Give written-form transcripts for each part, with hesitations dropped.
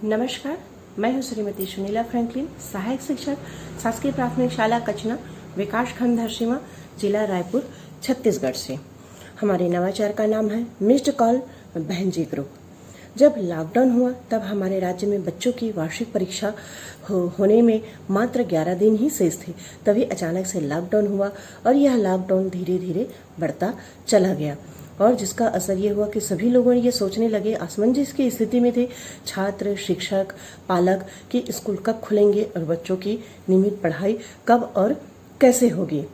नमस्कार, मैं हूं श्रीमती सुनीला फ्रैंकलिन, सहायक शिक्षक, शासकीय प्राथमिक शाला कचना, विकास खंड धरसींवा, जिला रायपुर, छत्तीसगढ़ से। हमारे नवाचार का नाम है मिस्ड कॉल बहन जी ग्रुप। जब लॉकडाउन हुआ तब हमारे राज्य में बच्चों की वार्षिक परीक्षा होने में मात्र 11 दिन ही शेष थे। तभी अचानक से लॉकडाउन हुआ और यह लॉकडाउन धीरे धीरे बढ़ता चला गया और जिसका असर ये हुआ कि सभी लोगों ने ये सोचने लगे, असमंजस की स्थिति में थे छात्र, शिक्षक, पालक कि स्कूल कब खुलेंगे और बच्चों की नियमित पढ़ाई कब और कैसे होगी।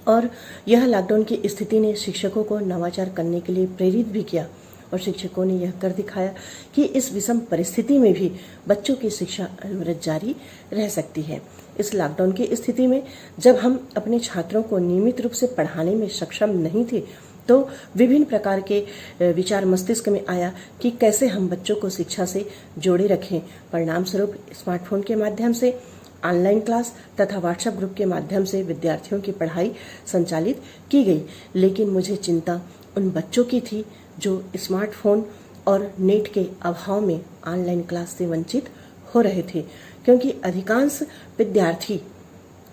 और यह लॉकडाउन की स्थिति ने शिक्षकों को नवाचार करने के लिए प्रेरित भी किया और शिक्षकों ने यह कर दिखाया कि इस विषम परिस्थिति में भी बच्चों की शिक्षा अनवरत जारी रह सकती है। इस लॉकडाउन की स्थिति में जब हम अपने छात्रों को नियमित रूप से पढ़ाने में सक्षम नहीं थे तो विभिन्न प्रकार के विचार मस्तिष्क में आया कि कैसे हम बच्चों को शिक्षा से जोड़े रखें। परिणाम स्वरूप स्मार्टफोन के माध्यम से, ऑनलाइन क्लास तथा व्हाट्सएप ग्रुप के माध्यम से विद्यार्थियों की पढ़ाई संचालित की गई। लेकिन मुझे चिंता उन बच्चों की थी जो स्मार्टफोन और नेट के अभाव में ऑनलाइन क्लास से वंचित हो रहे थे, क्योंकि अधिकांश विद्यार्थी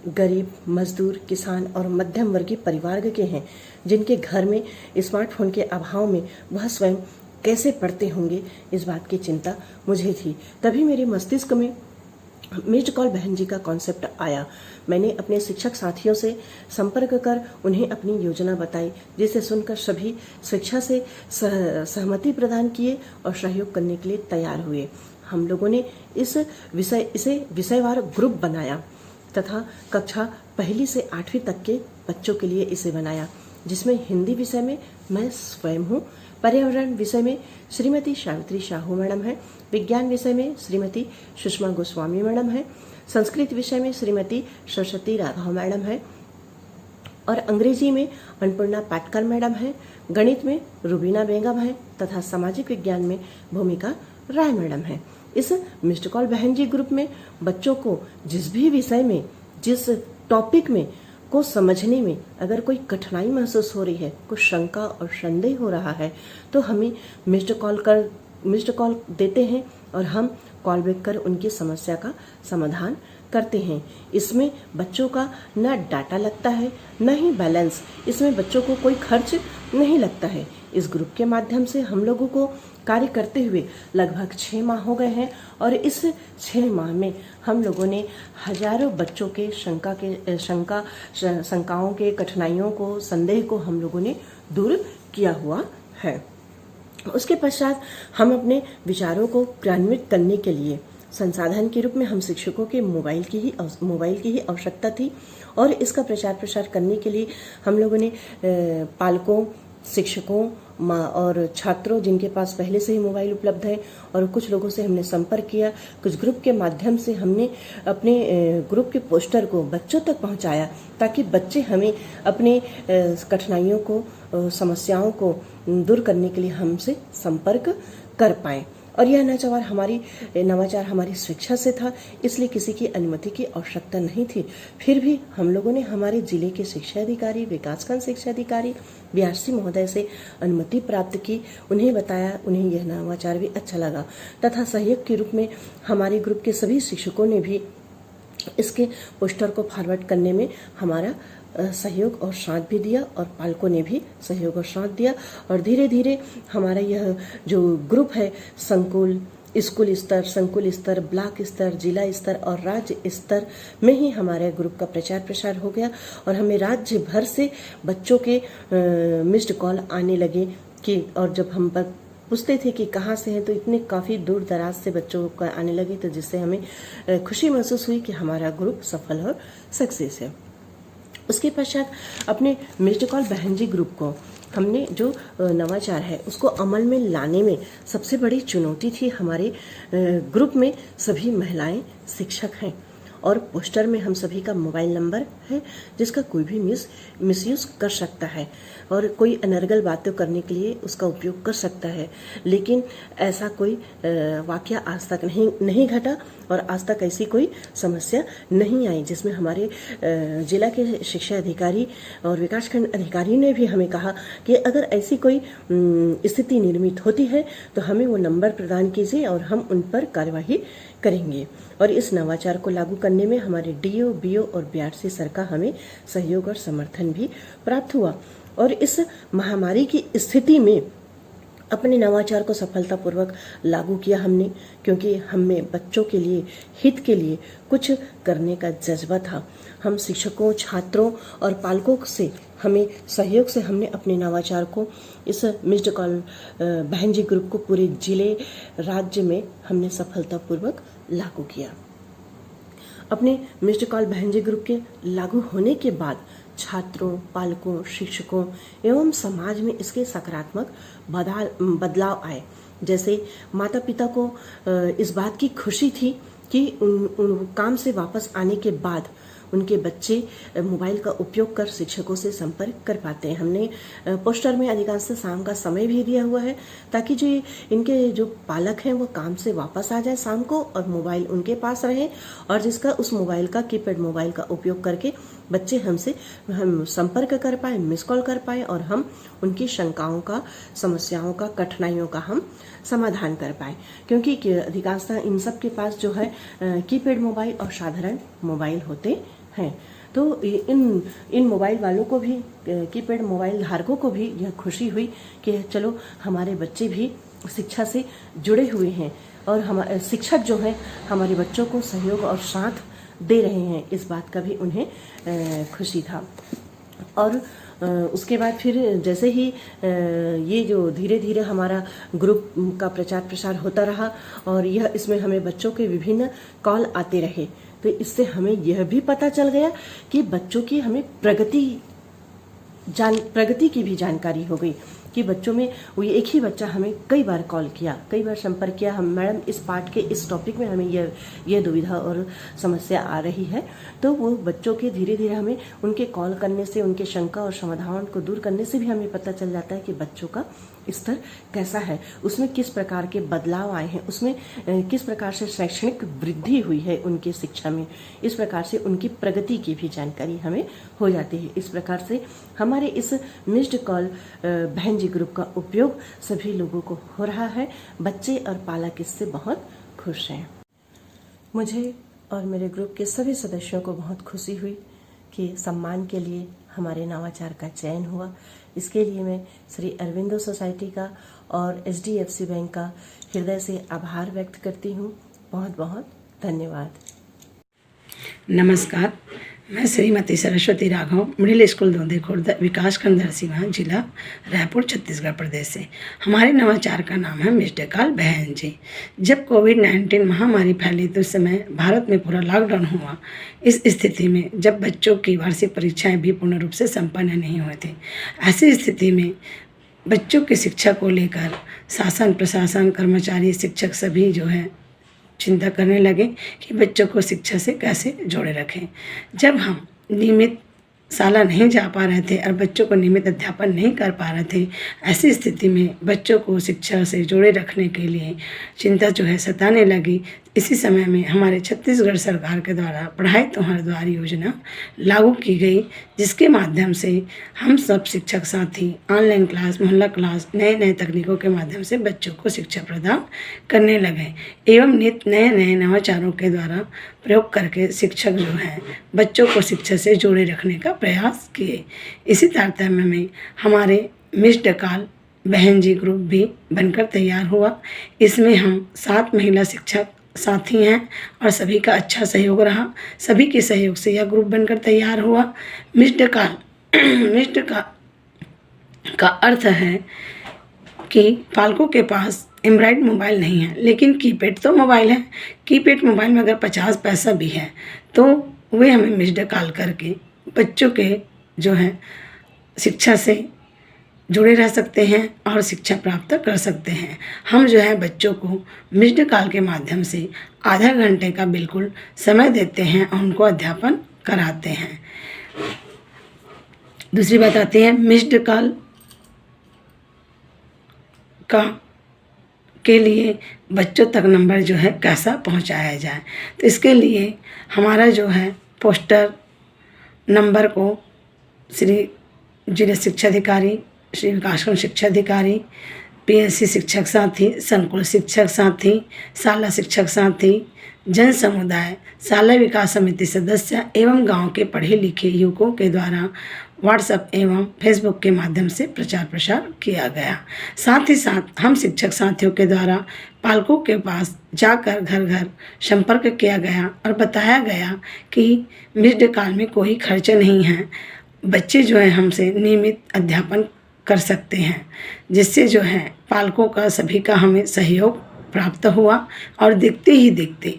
गरीब, मजदूर, किसान और मध्यम वर्गीय परिवार के हैं, जिनके घर में स्मार्टफोन के अभाव में वह स्वयं कैसे पढ़ते होंगे, इस बात की चिंता मुझे थी। तभी मेरे मस्तिष्क में मिस्ड कॉल बहन जी का कॉन्सेप्ट आया। मैंने अपने शिक्षक साथियों से संपर्क कर उन्हें अपनी योजना बताई, जिसे सुनकर सभी शिक्षा से सहमति प्रदान किए और सहयोग करने के लिए तैयार हुए। हम लोगों ने इसे विषयवार ग्रुप बनाया तथा कक्षा 1 से 8वीं तक के बच्चों के लिए इसे बनाया, जिसमें हिंदी विषय में मैं स्वयं हूँ, पर्यावरण विषय में श्रीमती सावित्री साहू मैडम है, विज्ञान विषय में श्रीमती सुषमा गोस्वामी मैडम है, संस्कृत विषय में श्रीमती सरस्वती राघव मैडम है और अंग्रेजी में अन्नपूर्णा पाटकर मैडम है, गणित में रुबीना बेगम है तथा सामाजिक विज्ञान में भूमिका राय मैडम है। इस मिस्ड कॉल बहन जी ग्रुप में बच्चों को जिस भी विषय में, जिस टॉपिक में को समझने में अगर कोई कठिनाई महसूस हो रही है, कुछ शंका और संदेह हो रहा है, तो हमें मिस्ड कॉल देते हैं और हम कॉल बैक कर उनकी समस्या का समाधान करते हैं। इसमें बच्चों का न डाटा लगता है न ही बैलेंस, इसमें बच्चों को कोई खर्च नहीं लगता है। इस ग्रुप के माध्यम से हम लोगों को कार्य करते हुए लगभग 6 माह हो गए हैं और इस 6 माह में हम लोगों ने हजारों बच्चों के शंकाओं के, कठिनाइयों को, संदेह को हम लोगों ने दूर किया हुआ है। उसके पश्चात हम अपने विचारों को क्रियान्वित करने के लिए संसाधन के रूप में हम शिक्षकों के मोबाइल की ही आवश्यकता थी और इसका प्रचार प्रसार करने के लिए हम लोगों ने पालकों, शिक्षकों और छात्रों जिनके पास पहले से ही मोबाइल उपलब्ध है और कुछ लोगों से हमने संपर्क किया। कुछ ग्रुप के माध्यम से हमने अपने ग्रुप के पोस्टर को बच्चों तक पहुंचाया ताकि बच्चे हमें अपने कठिनाइयों को, समस्याओं को दूर करने के लिए हमसे संपर्क कर पाएं। और यह नवाचार हमारी स्वेच्छा से था, इसलिए किसी की अनुमति की आवश्यकता नहीं थी। फिर भी हम लोगों ने हमारे जिले के शिक्षा अधिकारी, विकासखंड शिक्षा अधिकारी बीआरसी महोदय से अनुमति प्राप्त की, उन्हें बताया, उन्हें यह नवाचार भी अच्छा लगा तथा सहयोग के रूप में हमारे ग्रुप के सभी शिक्षकों ने भी इसके पोस्टर को फॉरवर्ड करने में हमारा सहयोग और साथ भी दिया और पालकों ने भी सहयोग और साथ दिया और धीरे धीरे हमारा यह जो ग्रुप है स्कूल स्तर, ब्लॉक स्तर, जिला स्तर और राज्य स्तर में ही हमारे ग्रुप का प्रचार प्रसार हो गया और हमें राज्य भर से बच्चों के मिस्ड कॉल आने लगे कि, और जब हम पूछते थे कि कहाँ से हैं तो इतने काफ़ी दूर दराज से बच्चों का आने लगे, तो जिससे हमें खुशी महसूस हुई कि हमारा ग्रुप सफल और सक्सेस है। उसके पश्चात अपने मिस्ड कॉल बहन जी ग्रुप को हमने जो नवाचार है उसको अमल में लाने में सबसे बड़ी चुनौती थी। हमारे ग्रुप में सभी महिलाएं शिक्षक हैं और पोस्टर में हम सभी का मोबाइल नंबर है, जिसका कोई भी मिसयूज़ कर सकता है और कोई अनर्गल बातें करने के लिए उसका उपयोग कर सकता है। लेकिन ऐसा कोई वाकया आज तक नहीं घटा और आज तक ऐसी कोई समस्या नहीं आई, जिसमें हमारे जिला के शिक्षा अधिकारी और विकासखंड अधिकारी ने भी हमें कहा कि अगर ऐसी कोई स्थिति निर्मित होती है तो हमें वो नंबर प्रदान कीजिए और हम उन पर कार्यवाही करेंगे। और इस नवाचार को लागू करने में हमारे डीओ, बीओ और बीआरसी सर का हमें सहयोग और समर्थन भी प्राप्त हुआ और इस महामारी की स्थिति में अपने नवाचार को सफलतापूर्वक लागू किया हमने, क्योंकि हमें बच्चों के लिए, हित के लिए कुछ करने का जज्बा था। हम शिक्षकों, छात्रों और पालकों से हमें सहयोग से हमने अपने नवाचार को इस मिस्ड कॉल बहन जी ग्रुप को पूरे जिले, राज्य में हमने सफलतापूर्वक लागू किया। अपने मिस्ड कॉल बहन जी ग्रुप के लागू होने के बाद छात्रों, पालकों, शिक्षकों एवं समाज में इसके सकारात्मक बदलाव आए। जैसे माता पिता को इस बात की खुशी थी कि उन काम से वापस आने के बाद उनके बच्चे मोबाइल का उपयोग कर शिक्षकों से संपर्क कर पाते हैं। हमने पोस्टर में अधिकांश शाम का समय भी दिया हुआ है ताकि जो इनके जो पालक हैं वो काम से वापस आ जाए शाम को और मोबाइल उनके पास रहे और जिसका उस मोबाइल का कीपैड मोबाइल का उपयोग करके बच्चे हम संपर्क कर पाए, मिस कॉल कर पाए और हम उनकी शंकाओं का, समस्याओं का, कठिनाइयों का हम समाधान कर पाए। क्योंकि अधिकांशतः इन सब के पास जो है कीपैड मोबाइल और साधारण मोबाइल होते हैं। तो इन मोबाइल वालों को भी, कीपैड मोबाइल धारकों को भी यह खुशी हुई कि चलो हमारे बच्चे भी शिक्षा से जुड़े हुए हैं और हमारे शिक्षक जो हैं हमारे बच्चों को सहयोग और साथ दे रहे हैं, इस बात का भी उन्हें खुशी था। और उसके बाद फिर जैसे ही ये जो धीरे धीरे हमारा ग्रुप का प्रचार प्रसार होता रहा और इसमें हमें बच्चों के विभिन्न कॉल आते रहे, तो इससे हमें यह भी पता चल गया कि बच्चों की हमें प्रगति की भी जानकारी हो गई कि बच्चों में वो एक ही बच्चा हमें कई बार कॉल किया, कई बार संपर्क किया, हम मैडम इस पाठ के इस टॉपिक में हमें यह दुविधा और समस्या आ रही है। तो वो बच्चों के धीरे धीरे हमें उनके कॉल करने से, उनके शंका और समाधान को दूर करने से भी हमें पता चल जाता है कि बच्चों का स्तर कैसा है, उसमें किस प्रकार के बदलाव आए हैं, उसमें किस प्रकार से शैक्षणिक वृद्धि हुई है उनकी शिक्षा में, इस प्रकार से उनकी प्रगति की भी जानकारी हमें हो जाती है। इस प्रकार से हमारे इस मिस्ड कॉल बहन जी ग्रुप का उपयोग सभी लोगों को हो रहा है। बच्चे और पालक इससे बहुत खुश हैं। मुझे और मेरे ग्रुप के सभी सदस्यों को बहुत खुशी हुई कि सम्मान के लिए हमारे नवाचार का चयन हुआ। इसके लिए मैं श्री अरविंदो सोसाइटी का और HDFC बैंक का हृदय से आभार व्यक्त करती हूँ। बहुत बहुत धन्यवाद। नमस्कार, मैं श्रीमती सरस्वती राघव, मिडिल स्कूल दोंदे खुर्द, विकासखंड धरसीवां, जिला रायपुर, छत्तीसगढ़ प्रदेश से। हमारे नवाचार का नाम है मिस्ड कॉल बहन जी। जब कोविड-19 महामारी फैली तो उस समय भारत में पूरा लॉकडाउन हुआ। इस स्थिति में जब बच्चों की वार्षिक परीक्षाएं भी पूर्ण रूप से संपन्न नहीं हुए थे, ऐसी स्थिति में बच्चों की शिक्षा को लेकर शासन, प्रशासन, कर्मचारी, शिक्षक सभी जो है चिंता करने लगे कि बच्चों को शिक्षा से कैसे जोड़े रखें। जब हम नियमित शाला नहीं जा पा रहे थे और बच्चों को नियमित अध्यापन नहीं कर पा रहे थे, ऐसी स्थिति में बच्चों को शिक्षा से जोड़े रखने के लिए चिंता जो है सताने लगी। इसी समय में हमारे छत्तीसगढ़ सरकार के द्वारा पढ़ाई तुम्हारे द्वार योजना लागू की गई, जिसके माध्यम से हम सब शिक्षक साथी ऑनलाइन क्लास, मोहल्ला क्लास, नए नए तकनीकों के माध्यम से बच्चों को शिक्षा प्रदान करने लगे एवं नित्य नए नए नवाचारों के द्वारा प्रयोग करके शिक्षक जो हैं बच्चों को शिक्षा से जोड़े रखने का प्रयास किए। इसी तारतम्य में हमारे मिस्ड कॉल बहन जी ग्रुप भी बनकर तैयार हुआ। इसमें हम 7 महिला शिक्षक साथी हैं और सभी का अच्छा सहयोग रहा। सभी के सहयोग से यह ग्रुप बनकर तैयार हुआ। मिस्ड कॉल का अर्थ है कि पालकों के पास एंड्रॉइड मोबाइल नहीं है, लेकिन कीपैड तो मोबाइल है। कीपैड मोबाइल में अगर 50 पैसा भी है तो वे हमें मिस्ड कॉल करके बच्चों के जो है शिक्षा से जुड़े रह सकते हैं और शिक्षा प्राप्त कर सकते हैं। हम जो है बच्चों को मिस्ड कॉल के माध्यम से आधा घंटे का बिल्कुल समय देते हैं और उनको अध्यापन कराते हैं। दूसरी बात आती है मिस्ड कॉल के लिए बच्चों तक नंबर जो है कैसा पहुंचाया जाए। तो इसके लिए हमारा जो है पोस्टर नंबर को श्री जिला शिक्षा अधिकारी, श्री विकासखंड शिक्षा अधिकारी, पीएससी शिक्षक साथी, संकुल शिक्षक साथी, शाला शिक्षक साथी, जन समुदाय, शाला विकास समिति सदस्य एवं गांव के पढ़े लिखे युवकों के द्वारा व्हाट्सएप एवं फेसबुक के माध्यम से प्रचार प्रसार किया गया। साथ ही साथ हम शिक्षक साथियों के द्वारा पालकों के पास जाकर घर घर संपर्क किया गया और बताया गया कि मिस्ड कॉल में कोई खर्च नहीं है, बच्चे जो है हमसे नियमित अध्यापन कर सकते हैं, जिससे जो है पालकों का सभी का हमें सहयोग प्राप्त हुआ और देखते ही देखते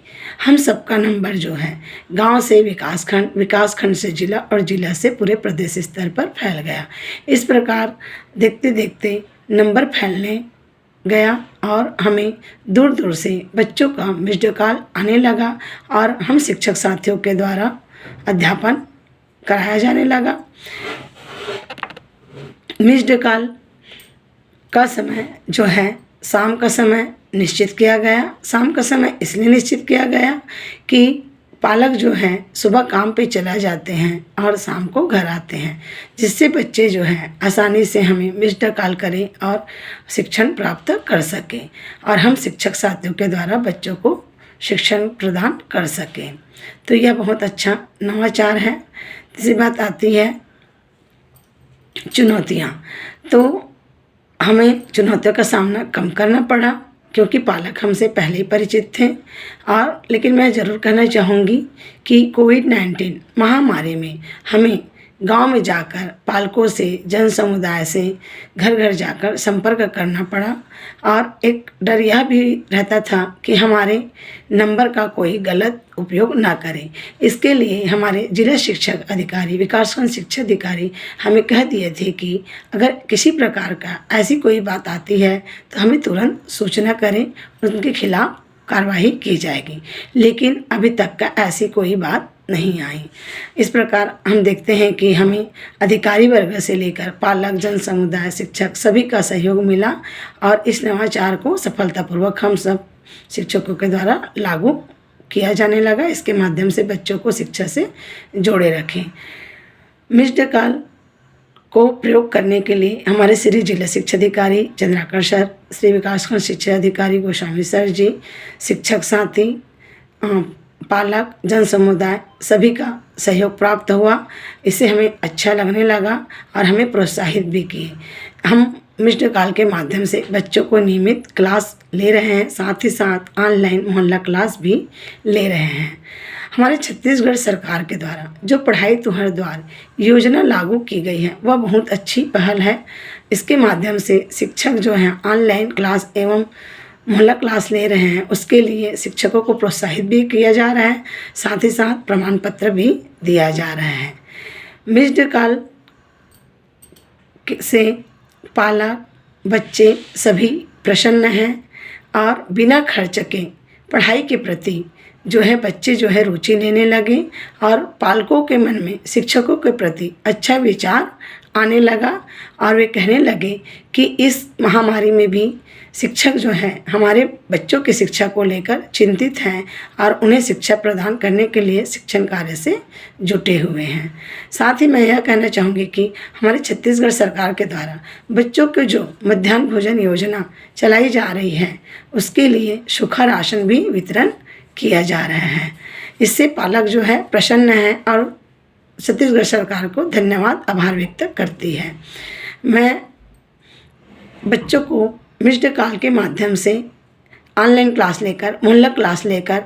हम सबका नंबर जो है गांव से विकासखंड, विकासखंड से जिला और जिला से पूरे प्रदेश स्तर पर फैल गया। इस प्रकार देखते देखते नंबर फैलने गया और हमें दूर दूर से बच्चों का मिस्ड कॉल आने लगा और हम शिक्षक साथियों के द्वारा अध्यापन कराया जाने लगा। मिस्ड कॉल का समय जो है शाम का समय निश्चित किया गया। शाम का समय इसलिए निश्चित किया गया कि पालक जो हैं सुबह काम पे चला जाते हैं और शाम को घर आते हैं, जिससे बच्चे जो हैं आसानी से हमें मिस्ड कॉल करें और शिक्षण प्राप्त कर सकें और हम शिक्षक साथियों के द्वारा बच्चों को शिक्षण प्रदान कर सकें। तो यह बहुत अच्छा नवाचार है। तीसरी बात आती है चुनौतियाँ। तो हमें चुनौतियों का सामना कम करना पड़ा क्योंकि पालक हमसे पहले ही परिचित थे। और लेकिन मैं ज़रूर कहना चाहूँगी कि कोविड-19 महामारी में हमें गांव में जाकर पालकों से, जन समुदाय से घर घर जाकर संपर्क करना पड़ा और एक डर यह भी रहता था कि हमारे नंबर का कोई गलत उपयोग ना करें। इसके लिए हमारे जिला शिक्षक अधिकारी, विकासखंड शिक्षा अधिकारी हमें कह दिए थे कि अगर किसी प्रकार का ऐसी कोई बात आती है तो हमें तुरंत सूचना करें, उनके खिलाफ कार्रवाई की जाएगी। लेकिन अभी तक का ऐसी कोई बात नहीं आई। इस प्रकार हम देखते हैं कि हमें अधिकारी वर्ग से लेकर पालक, जन समुदाय, शिक्षक सभी का सहयोग मिला और इस नवाचार को सफलतापूर्वक हम सब शिक्षकों के द्वारा लागू किया जाने लगा। इसके माध्यम से बच्चों को शिक्षा से जोड़े रखें। मिस्ड कॉल को प्रयोग करने के लिए हमारे श्री जिला शिक्षा अधिकारी चंद्राकर सर, श्री विकासखंड शिक्षा अधिकारी गोस्वामी सर जी, शिक्षक साथी, पालक, जन समुदाय सभी का सहयोग प्राप्त हुआ। इससे हमें अच्छा लगने लगा और हमें प्रोत्साहित भी किए। हम मिस्ड कॉल के माध्यम से बच्चों को नियमित क्लास ले रहे हैं, साथ ही साथ ऑनलाइन मोहल्ला क्लास भी ले रहे हैं। हमारे छत्तीसगढ़ सरकार के द्वारा जो पढ़ाई तुहर द्वार योजना लागू की गई है वह बहुत अच्छी पहल है। इसके माध्यम से शिक्षक जो हैं ऑनलाइन क्लास एवं मोहल्ला क्लास ले रहे हैं, उसके लिए शिक्षकों को प्रोत्साहित भी किया जा रहा है, साथ ही साथ प्रमाण पत्र भी दिया जा रहा है। मिस्ड कॉल से पालक, बच्चे सभी प्रसन्न हैं और बिना खर्च के पढ़ाई के प्रति जो है बच्चे जो है रुचि लेने लगे और पालकों के मन में शिक्षकों के प्रति अच्छा विचार आने लगा और वे कहने लगे कि इस महामारी में भी शिक्षक जो हैं हमारे बच्चों की शिक्षा को लेकर चिंतित हैं और उन्हें शिक्षा प्रदान करने के लिए शिक्षण कार्य से जुटे हुए हैं। साथ ही मैं यह कहना चाहूँगी कि हमारे छत्तीसगढ़ सरकार के द्वारा बच्चों के जो मध्याह्न भोजन योजना चलाई जा रही है उसके लिए सूखा राशन भी वितरण किया जा रहा है। इससे पालक जो है प्रसन्न है और छत्तीसगढ़ सरकार को धन्यवाद, आभार व्यक्त करती है। मैं बच्चों को मिस्ड कॉल के माध्यम से ऑनलाइन क्लास लेकर, मोहल्ला क्लास लेकर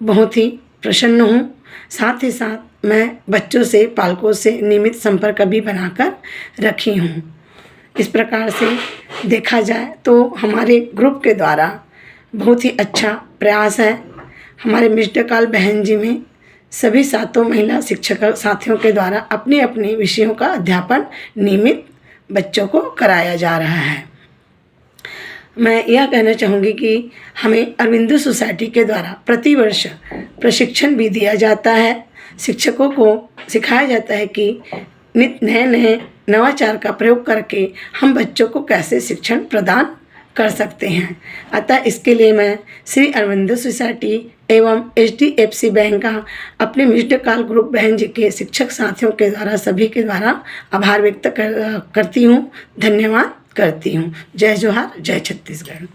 बहुत ही प्रसन्न हूँ। साथ ही साथ मैं बच्चों से, पालकों से नियमित संपर्क भी बनाकर रखी हूँ। इस प्रकार से देखा जाए तो हमारे ग्रुप के द्वारा बहुत ही अच्छा प्रयास है। हमारे मिस्ड कॉल बहन जी में सभी सातों महिला शिक्षक साथियों के द्वारा अपने अपने विषयों का अध्यापन नियमित बच्चों को कराया जा रहा है। मैं यह कहना चाहूँगी कि हमें अरविंदो सोसाइटी के द्वारा प्रतिवर्ष प्रशिक्षण भी दिया जाता है। शिक्षकों को सिखाया जाता है कि नित नए नए नवाचार का प्रयोग करके हम बच्चों को कैसे शिक्षण प्रदान कर सकते हैं। अतः इसके लिए मैं श्री अरविंदो सोसाइटी एवं HDFC बैंक का अपने मिस्ड कॉल ग्रुप बहन जी के शिक्षक साथियों के द्वारा सभी के द्वारा आभार व्यक्त करती हूँ, धन्यवाद करती हूँ। जय जोहार, जय छत्तीसगढ़।